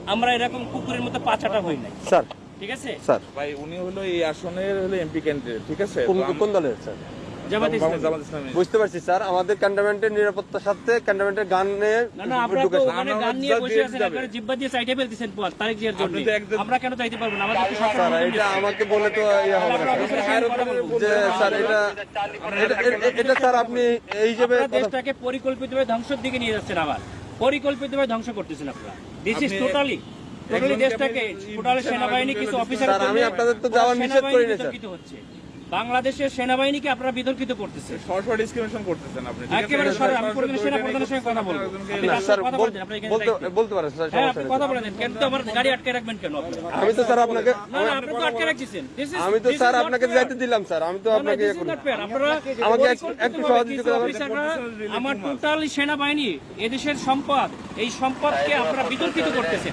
আমরা এরকম কুকুরের মতো পাচাটা হই নাই স্যার ঠিক আছে স্যার ভাই উনি হলো এই আসনের হলো এমপি ক্যান্ডিডেট, ঠিক আছে? কোন দলের স্যার? জামাত ইসলামী। জামাত ইসলামী। বুঝতে পারছি স্যার, আমাদের ক্যান্টনমেন্টের নিরাপত্তার সাথে ক্যান্টনমেন্টের গানে না না আপনারা তো ওখানে গান নিয়ে বসে আছেন, আপনারা জিব্বা দিয়ে চাইতে ফেলতেছেন পর তারিখ জিয়ার জন্য। আপনি তো একদম- আমরা কেন চাইতে পারবো না? আমাদের তো সরকার স্যার অনুমতি এটা দিচ্ছে। আমাকে বলে তো ইয়ে হবে না আমরা স্যার। অফিসের সঙ্গে কথা বলবো। যে স্যার এটা স্যার আপনি এই হিসেবে আপনারা দেশটাকে পরিকল্পিতভাবে ধ্বংসের দিকে নিয়ে যাচ্ছেন, আবার পরিকল্পিতভাবে ধ্বংস করতেছেন আপনারা। দিস ইজ টোটালি দেশটাকে টোটালি সেনাবাহিনী কিছু অফিসার স্যার, আমি আপনাদের তো যাওয়ার নিষেধ করি না, স্যার। বিতর্কিত হচ্ছে, বাংলাদেশের সেনাবাহিনীকে আপনারা বিতর্কিত করতেছে সরাসরি ডিসক্রিমিনেশন করতেছেন আপনি, ঠিক আছে? একেবারে সরাসরি। আমি কোনদিন সেনাপ্রধানের সঙ্গে কথা বলবো। আপনি না তার স্যার সাথে কথা বলেন, আপনি এখানে দায়িত্বে। বলতে পারেন স্যার, হ্যাঁ সমস্যা আপনি নেই। কথা বলেন, কেন তো আমার গাড়ি আটকে রাখবেন কেন আপনি? আমি তো স্যার আপনাকে না না আপনি তো আটকে রাখছেন। আমি তো স্যার আপনাকে যাইতে দিলাম স্যার, আমি তো আপনাকে ইয়ে করি। আপনারা আমাকে একটু সহযোগিতা করবেন। অফিসাররা আমার টোটালি সেনাবাহিনী এদেশের সম্পদ, এই সম্পদকে আপনারা বিতর্কিত করতেছেন।